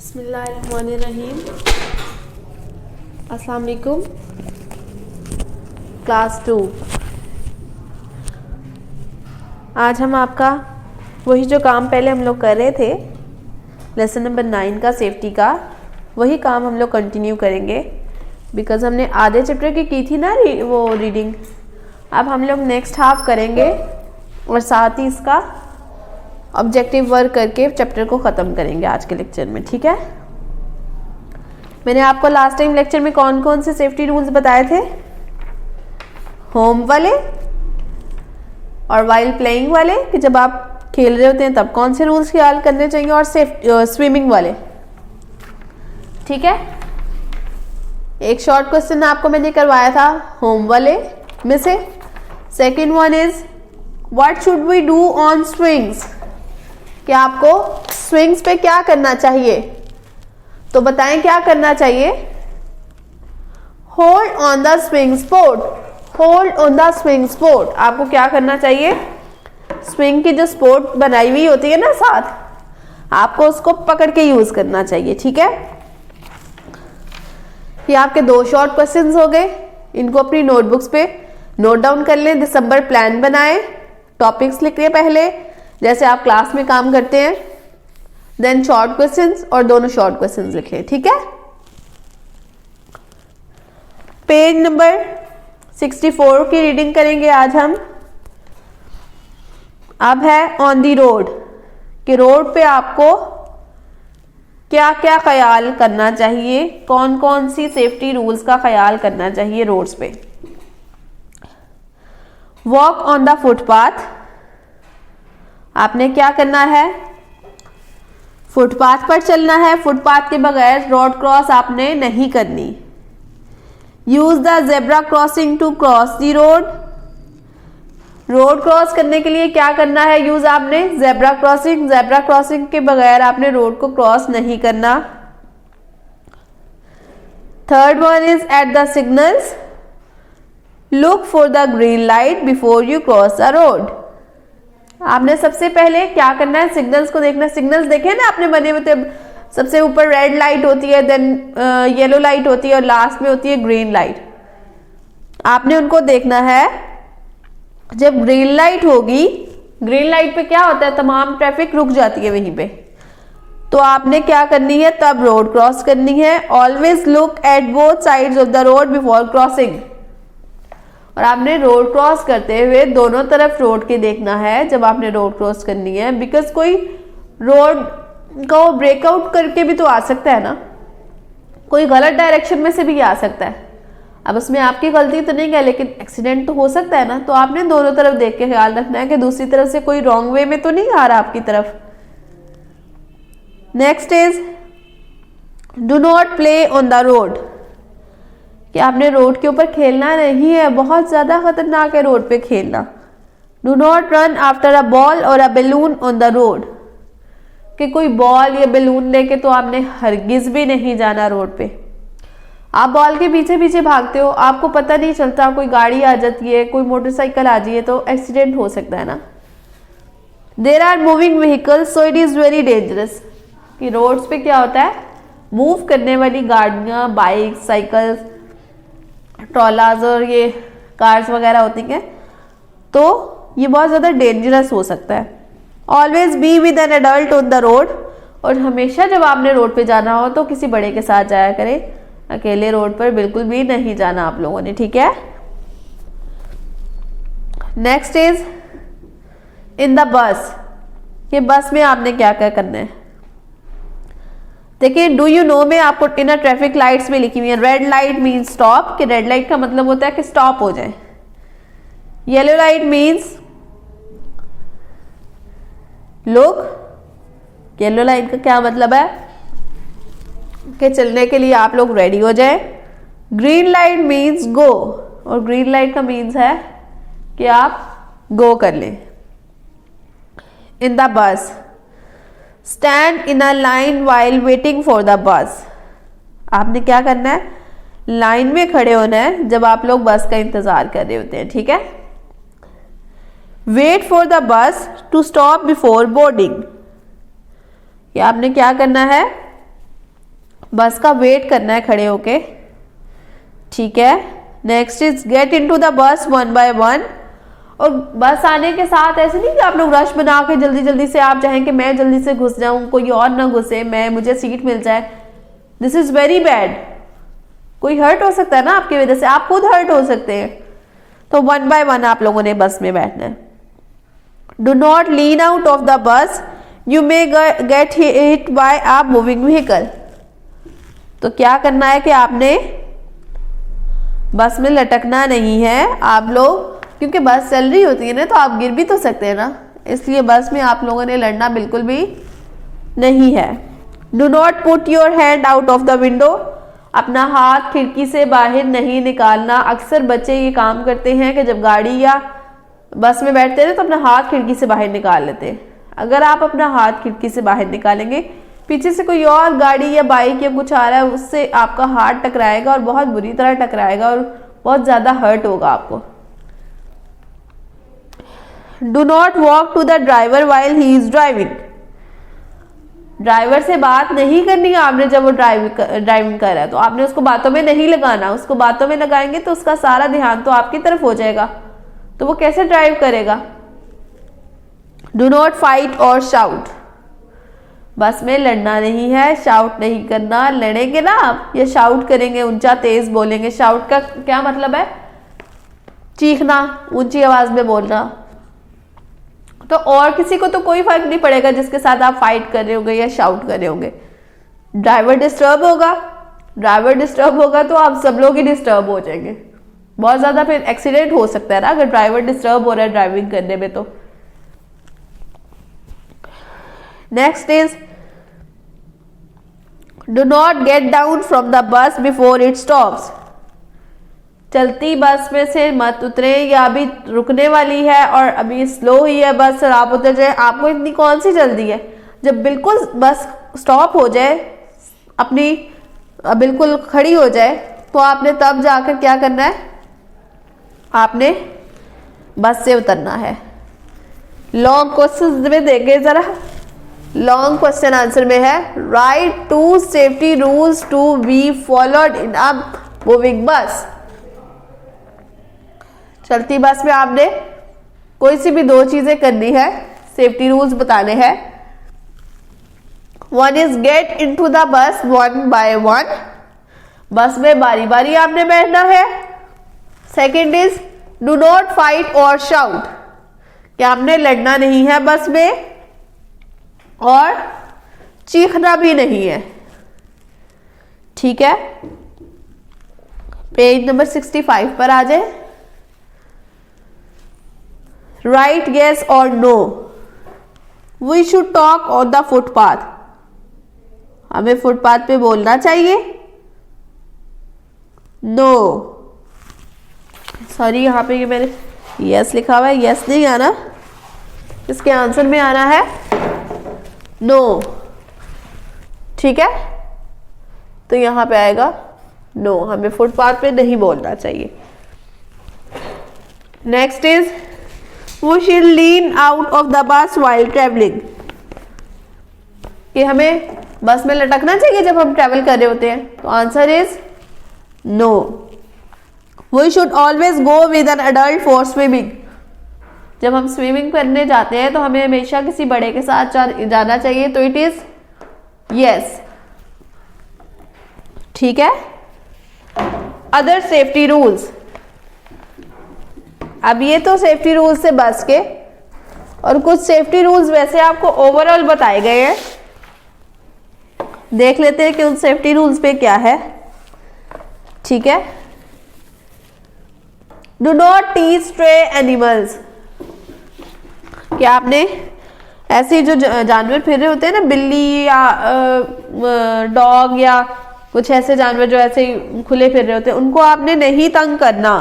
बिस्मिल्लाहिर्रहमानिर्रहीम। अस्सलाम वालेकुम। क्लास 2। आज हम आपका वही जो काम पहले हम लोग कर रहे थे लेसन नंबर 9 का सेफ्टी का, वही काम हम लोग कंटिन्यू करेंगे बिकॉज़ हमने आधे चैप्टर की थी ना वो रीडिंग। अब हम लोग नेक्स्ट हाफ करेंगे और साथ ही इसका ऑब्जेक्टिव वर्क करके चैप्टर को ख़त्म करेंगे आज के लेक्चर में, ठीक है। मैंने आपको लास्ट टाइम लेक्चर में कौन कौन से सेफ्टी रूल्स बताए थे? होम वाले और वाइल प्लेइंग वाले कि जब आप खेल रहे होते हैं तब कौन से रूल्स ख्याल करने चाहिए, और स्विमिंग वाले, ठीक है। एक शॉर्ट क्वेश्चन आपको मैंने करवाया था होम वाले में से। Second one is what should we do on swings, कि आपको स्विंग्स पे क्या करना चाहिए, तो बताएं क्या करना चाहिए। Hold on the swing sport, hold on the swing sport. आपको क्या करना चाहिए, स्विंग की जो स्पोर्ट बनाई हुई होती है ना साथ, आपको उसको पकड़ के यूज करना चाहिए, ठीक है। ये आपके दो शॉर्ट क्वेश्चंस हो गए। इनको अपनी नोटबुक्स पे नोट डाउन कर लें, दिसंबर प्लान बनाएं, टॉपिक्स लिख लें पहले जैसे आप क्लास में काम करते हैं, देन शॉर्ट क्वेश्चंस और दोनों शॉर्ट क्वेश्चंस लिखें, ठीक है। पेज नंबर 64 की रीडिंग करेंगे आज हम। अब है ऑन दी रोड, कि रोड पे आपको क्या क्या ख्याल करना चाहिए, कौन कौन सी सेफ्टी रूल्स का ख्याल करना चाहिए रोड्स पे। वॉक ऑन द फुटपाथ, आपने क्या करना है, फुटपाथ पर चलना है, फुटपाथ के बगैर रोड क्रॉस आपने नहीं करनी। Use the zebra crossing to cross the road, road cross करने के लिए क्या करना है, यूज आपने जेब्रा क्रॉसिंग, जेब्रा क्रॉसिंग के बगैर आपने रोड को क्रॉस नहीं करना। Third one is at the signals look for the green light before you cross the road. आपने सबसे पहले क्या करना है, सिग्नल्स को देखना। सिग्नल्स देखे ना आपने बने हुए थे, सबसे ऊपर रेड लाइट होती है, देन येलो लाइट होती है और लास्ट में होती है ग्रीन लाइट। आपने उनको देखना है। जब ग्रीन लाइट होगी, ग्रीन लाइट पे क्या होता है, तमाम ट्रैफिक रुक जाती है वहीं पे, तो आपने क्या करनी है, तब रोड क्रॉस करनी है। Always look at both sides of the road before crossing, और आपने रोड क्रॉस करते हुए दोनों तरफ रोड के देखना है जब आपने रोड क्रॉस करनी है, बिकॉज कोई रोड को ब्रेकआउट करके भी तो आ सकता है ना, कोई गलत डायरेक्शन में से भी आ सकता है। अब उसमें आपकी गलती तो नहीं है, लेकिन एक्सीडेंट तो हो सकता है ना, तो आपने दोनों तरफ देख के ख्याल रखना है कि दूसरी तरफ से कोई रॉन्ग वे में तो नहीं आ रहा आपकी तरफ। Next is do not play on the road, कि आपने रोड के ऊपर खेलना नहीं है, बहुत ज्यादा खतरनाक है रोड पे खेलना। Do not run after a ball और अ बैलून ऑन द रोड, कि कोई बॉल या बैलून लेके तो आपने हरगिज भी नहीं जाना रोड पे। आप बॉल के पीछे पीछे भागते हो, आपको पता नहीं चलता, कोई गाड़ी आ जाती है, कोई मोटरसाइकिल आ जाए तो एक्सीडेंट हो सकता है ना। There are moving vehicles so it is very dangerous, कि रोड्स पे क्या होता है, मूव करने वाली गाड़ियां, बाइक, साइकिल, ट्रॉलाज और ये कार्स वगैरह होती हैं, तो ये बहुत ज़्यादा डेंजरस हो सकता है। Always be with an adult on the road, और हमेशा जब आपने रोड पे जाना हो तो किसी बड़े के साथ जाया करें, अकेले रोड पर बिल्कुल भी नहीं जाना आप लोगों ने, ठीक है। Next is in the bus, कि बस में आपने क्या क्या करना है। देखिए डू यू नो में आपको इन ट्रैफिक लाइट्स में लिखी हुई है, रेड लाइट मीन्स स्टॉप, कि रेड लाइट का मतलब होता है कि स्टॉप हो जाए। Yellow light means look, yellow light का क्या मतलब है कि चलने के लिए आप लोग रेडी हो जाए। ग्रीन लाइट मीन्स गो, और ग्रीन लाइट का मीन्स है कि आप गो कर लें। In the bus stand in a line while waiting for the बस, आपने क्या करना है, लाइन में खड़े होना है जब आप लोग बस का इंतजार कर रहे होते हैं, ठीक है। Wait for the bus to stop before boarding, कि आपने क्या करना है, बस का वेट करना है खड़े होके, ठीक है। Next is get into the bus one by one. और बस आने के साथ ऐसे नहीं कि आप लोग रश बना के जल्दी जल्दी से आप चाहें कि मैं जल्दी से घुस जाऊं, कोई और ना घुसे, मुझे सीट मिल जाए। This is very bad. कोई हर्ट हो सकता है ना आपकी वजह से, आप खुद हर्ट हो सकते हैं। तो वन बाय वन आप लोगों ने बस में बैठना है। Do not lean out of the बस, you may gate hit by a moving vehicle. तो क्या करना है कि आपने बस में लटकना नहीं है आप लोग, क्योंकि बस चल रही होती है ना, तो आप गिर भी तो सकते हैं ना, इसलिए बस में आप लोगों ने लड़ना बिल्कुल भी नहीं है। Do not put your hand out of the window, अपना हाथ खिड़की से बाहर नहीं निकालना। अक्सर बच्चे ये काम करते हैं कि जब गाड़ी या बस में बैठते हैं तो अपना हाथ खिड़की से बाहर निकाल लेते हैं। अगर आप अपना हाथ खिड़की से बाहर निकालेंगे, पीछे से कोई और गाड़ी या बाइक या कुछ आ रहा है, उससे आपका हाथ टकराएगा और बहुत बुरी तरह टकराएगा और बहुत ज्यादा हर्ट होगा आपको। Do not walk to the driver while he is driving, driver से बात नहीं करनी है आपने जब वो ड्राइविंग कर रहा है, तो आपने उसको बातों में नहीं लगाना। उसको बातों में लगाएंगे तो उसका सारा ध्यान तो आपकी तरफ हो जाएगा, तो वो कैसे ड्राइव करेगा। डू नॉट फाइट और शाउट, बस में लड़ना नहीं है, शाउट नहीं करना। लड़ेंगे ना आप या शाउट करेंगे, ऊंचा तेज बोलेंगे। शाउट का क्या मतलब है? चीखना, ऊंची आवाज में बोलना। तो और किसी को तो कोई फर्क नहीं पड़ेगा जिसके साथ आप फाइट कर रहे होंगे या शाउट कर रहे होंगे। ड्राइवर डिस्टर्ब होगा तो आप सब लोग ही डिस्टर्ब हो जाएंगे। बहुत ज्यादा फिर एक्सीडेंट हो सकता है ना अगर ड्राइवर डिस्टर्ब हो रहा है ड्राइविंग करने में। तो next is do not get down from the bus before it stops, चलती बस में से मत उतरे, या अभी रुकने वाली है और अभी स्लो ही है बस और आप उतर जाए। आपको इतनी कौन सी जल्दी है? जब बिल्कुल बस स्टॉप हो जाए, अपनी बिल्कुल खड़ी हो जाए, तो आपने तब जाकर क्या करना है? आपने बस से उतरना है। लॉन्ग क्वेश्चन में देंगे जरा, लॉन्ग क्वेश्चन आंसर में है write two safety rules to be followed in a moving bus. चलती बस में आपने कोई सी भी दो चीजें करनी है, सेफ्टी रूल्स बताने हैं। One is get into the bus one by one, बस में बारी बारी आपने बैठना है। Second is do not fight और शाउट, कि आपने लड़ना नहीं है बस में और चीखना भी नहीं है, ठीक है। पेज नंबर 65 पर आ जाए। राइट येस और no, we should talk on the footpath, हमें फुटपाथ पे बोलना चाहिए। नो, सॉरी यहाँ पे ये मैंने यस लिखा हुआ है, यस नहीं आना, इसके आंसर में आना है नो, ठीक है। तो यहां पे आएगा नो, हमें फुटपाथ पे नहीं बोलना चाहिए। Next is we should lean out of the bus while travelling, कि हमें बस में लटकना चाहिए जब हम ट्रेवल कर रहे होते हैं। तो answer is no. We should always go with an adult for swimming, जब हम स्विमिंग करने जाते हैं तो हमें हमेशा किसी बड़े के साथ जाना चाहिए। तो इट इज यस, ठीक है। अदर सेफ्टी रूल्स, अब ये तो सेफ्टी रूल्स से बस के, और कुछ सेफ्टी रूल्स वैसे आपको ओवरऑल बताए गए हैं, देख लेते हैं कि उन सेफ्टी रूल्स पे क्या है, ठीक है। Do not tease stray animals, कि आपने ऐसे जो जानवर फिर रहे होते हैं ना, बिल्ली या डॉग या कुछ ऐसे जानवर जो ऐसे ही खुले फिर रहे होते हैं, उनको आपने नहीं तंग करना।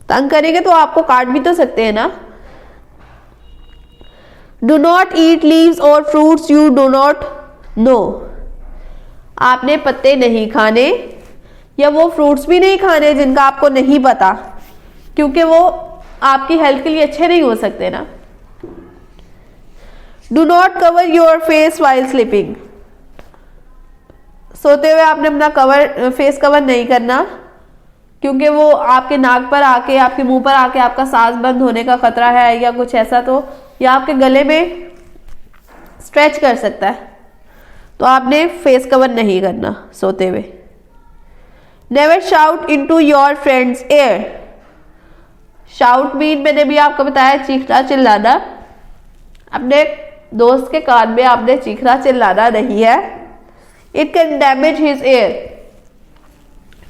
तंग करेंगे तो आपको काट भी तो सकते हैं ना। डू नॉट ईट लीव्स और fruits you do not know, आपने पत्ते नहीं खाने या वो फ्रूट्स भी नहीं खाने जिनका आपको नहीं पता, क्योंकि वो आपकी हेल्थ के लिए अच्छे नहीं हो सकते ना। Do not cover your face while sleeping, सोते हुए आपने अपना कवर फेस कवर नहीं करना, क्योंकि वो आपके नाक पर आके, आपके मुंह पर आके आपका सांस बंद होने का खतरा है या कुछ ऐसा, तो या आपके गले में स्ट्रेच कर सकता है, तो आपने फेस कवर नहीं करना सोते हुए। Never shout into your friend's air. Shout mean मैंने भी आपको बताया चीखना चिल्लाना। अपने दोस्त के कान में आपने चीखना चिल्लाना नहीं है। It can damage his air.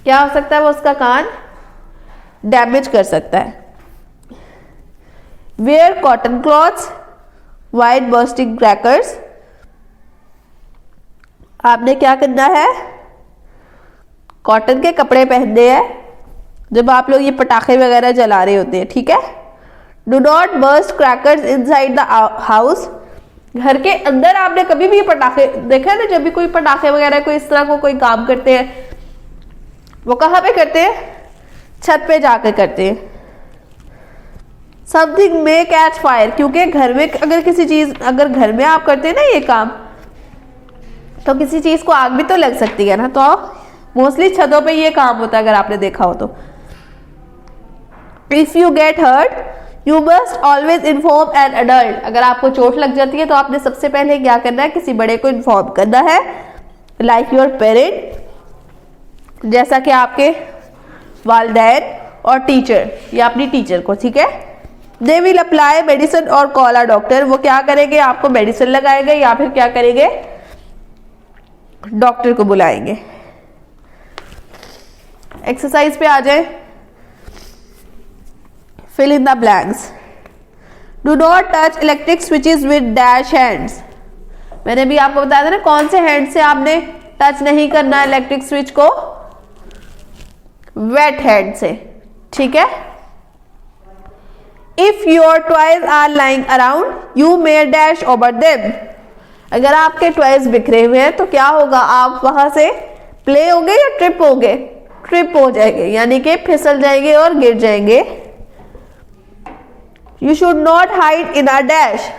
क्या हो सकता है, वो उसका कान डैमेज कर सकता है। Where cotton clothes white bursting crackers. आपने क्या करना है, कॉटन के कपड़े पहनने हैं जब आप लोग ये पटाखे वगैरह जला रहे होते हैं, ठीक है। Do not burst crackers inside the house. घर के अंदर आपने कभी भी पटाखे देखा है ना, जब भी कोई पटाखे वगैरह कोई इस तरह को कोई काम करते हैं, वो कहाँ पे करते हैं, छत पे जाकर करते हैं। समथिंग मे कैच फायर, क्योंकि घर में अगर किसी चीज, अगर घर में आप करते हैं ना ये काम, तो किसी चीज को आग भी तो लग सकती है ना, तो मोस्टली छतों पे ये काम होता है अगर आपने देखा हो तो। If you get hurt you must always inform an adult. अगर आपको चोट लग जाती है तो आपने सबसे पहले क्या करना है, किसी बड़े को इन्फॉर्म करना है, लाइक योर पेरेंट, जैसा कि आपके वालिदैन और टीचर या अपनी टीचर को, ठीक है। दे विल अप्लाई मेडिसिन और कॉल अ डॉक्टर। वो क्या करेंगे, आपको मेडिसिन लगाएंगे या फिर क्या करेंगे, डॉक्टर को बुलाएंगे। एक्सरसाइज पे आ जाए। Fill in the blanks. Do not touch electric switches with dash hands. मैंने भी आपको बताया था ना कौन से हैंड से आपने टच नहीं करना इलेक्ट्रिक स्विच को, वेट हैंड से, ठीक है। If your toys are lying around you may dash over them. अगर आपके टॉयज बिखरे हुए हैं तो क्या होगा, आप वहां से प्ले होंगे या ट्रिप होंगे, ट्रिप हो जाएंगे, यानी कि फिसल जाएंगे और गिर जाएंगे। You should not hide in a dash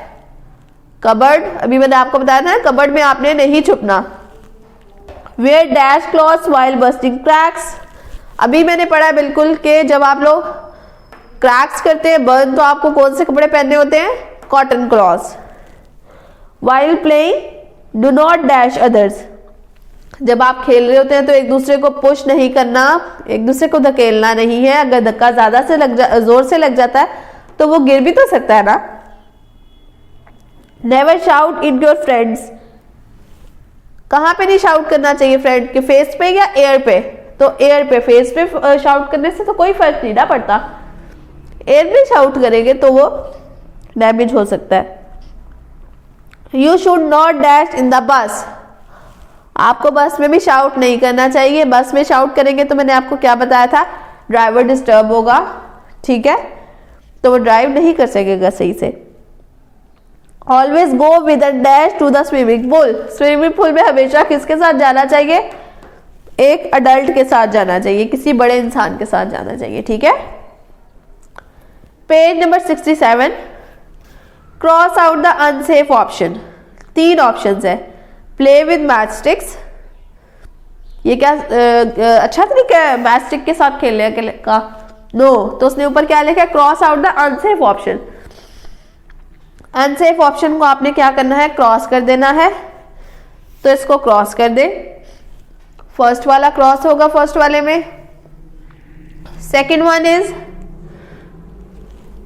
cupboard. अभी मैंने आपको बताया था ना, कबर्ड में आपने नहीं छुपना। Wear dash clothes while busting cracks. अभी मैंने पढ़ा बिल्कुल कि जब आप लोग क्रैक्स करते हैं, बर्न, तो आपको कौन से कपड़े पहनने होते हैं, cotton clothes. While playing do not dash others. जब आप खेल रहे होते हैं तो एक दूसरे को पुश नहीं करना, एक दूसरे को धकेलना नहीं है। अगर धक्का ज्यादा से जोर से लग जाता है तो वो गिर भी तो सकता है ना। Never shout in your friends. कहां पे नहीं शाउट करना चाहिए, फ्रेंड के फेस पे या एयर पे, तो एयर पे, फेस पे शाउट करने से तो कोई फर्क नहीं ना पड़ता। एयर में शाउट करेंगे तो वो डैमेज हो सकता है। You should not dash in the bus. आपको बस में भी शाउट नहीं करना चाहिए। बस में शाउट करेंगे तो मैंने आपको क्या बताया था, ड्राइवर डिस्टर्ब होगा, ठीक है, तो वो ड्राइव नहीं कर सकेगा सही से। Always go with a dash to the swimming pool. Swimming pool में हमेशा किसके साथ जाना चाहिए, एक अडल्ट के साथ जाना चाहिए, किसी बड़े इंसान के साथ जाना चाहिए, ठीक है। Page number 67। Cross out the unsafe option. 3 options है। Play with match sticks. ये क्या अच्छा तरीका है मैच स्टिक के साथ खेलने का, नो, तो उसने ऊपर क्या लिखा है, cross out the unsafe option. Unsafe option को आपने क्या करना है, क्रॉस कर देना है, तो इसको क्रॉस कर दे। फर्स्ट वाला क्रॉस होगा फर्स्ट वाले में। Second one is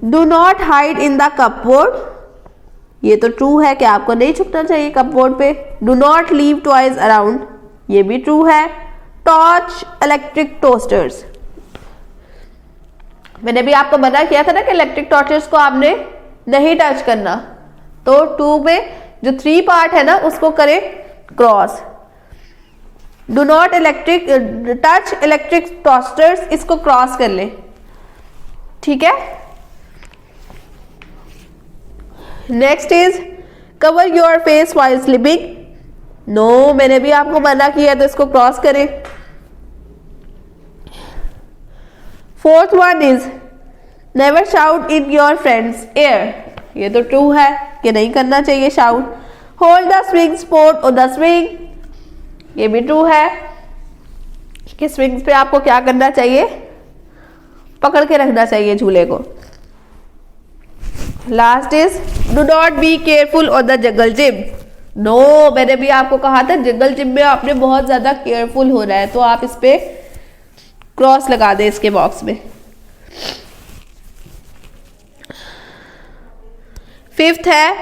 do not hide in the cupboard. ये तो ट्रू है कि आपको नहीं छुपना चाहिए कपबोर्ड पे। Do not leave toys around, ये भी ट्रू है। Touch electric toasters. मैंने भी आपको मना किया था ना कि इलेक्ट्रिक टॉर्चर्स को आपने नहीं टच करना, तो 2 में जो 3 पार्ट है ना उसको करें cross. Do not touch electric toasters, इसको क्रॉस कर ले, ठीक है। Next is cover your face while sleeping. No, मैंने भी आपको मना किया तो इसको क्रॉस करें। Fourth one is never shout in your friend's ear. ये तो ट्रू है कि नहीं करना चाहिए shout. Hold the swing support और द स्विंग। ये भी ट्रू है कि स्विंग्स पे आपको क्या करना चाहिए, पकड़ के रखना चाहिए झूले को। Last is do not be careful on the jungle gym. No, मैंने भी आपको कहा था जंगल जिम में आपने बहुत ज्यादा केयरफुल होना है, तो आप इस पे क्रॉस लगा दें इसके बॉक्स में। फिफ्थ है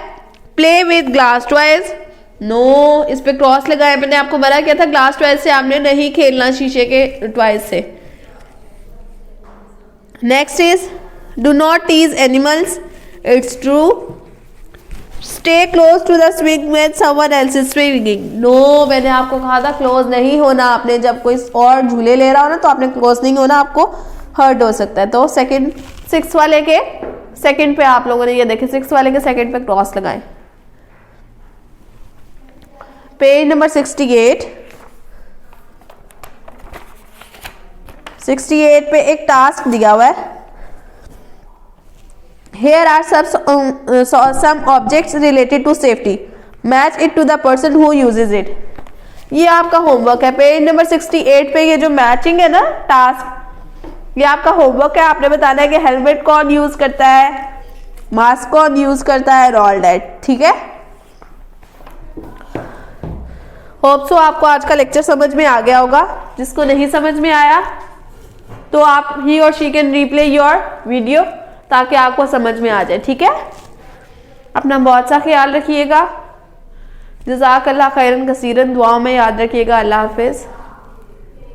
play with glass toys. No, इस पे क्रॉस लगाए, मैंने आपको मना किया था ग्लास टॉयज से आपने नहीं खेलना, शीशे के टॉयज से। Next is do not tease animals. It's true. Stay close to the swing when someone else is swinging. No, मैंने आपको कहा था क्लोज नहीं होना आपने, जब कोई और झूले ले रहा हो ना तो आपने क्लोज नहीं होना, आपको हर्ट हो सकता है। तो सेकंड, सिक्स वाले के सेकंड पे आप लोगों ने ये देखे, सिक्स वाले के सेकंड पे क्रॉस लगाए। पेज नंबर 68 पे एक टास्क दिया हुआ है। Here are some objects related to safety. Match it to the person who uses it. ये आपका होमवर्क है। पेज नंबर 68 पे ये जो मैचिंग है ना टास्क, ये आपका होमवर्क है। आपने बताना है कि हेलमेट कौन यूज करता है, मास्क कौन यूज करता है, ऑल दैट। ठीक है, होप सो आपको आज का लेक्चर समझ में आ गया होगा। जिसको नहीं समझ में आया तो आप ही और she can replay your video ताकि आपको समझ में आ जाए। ठीक है, अपना बहुत सा ख्याल रखिएगा। जज़ाकल्लाह खैरन कसीरन, दुआओं में याद रखिएगा। अल्लाह हाफिज़।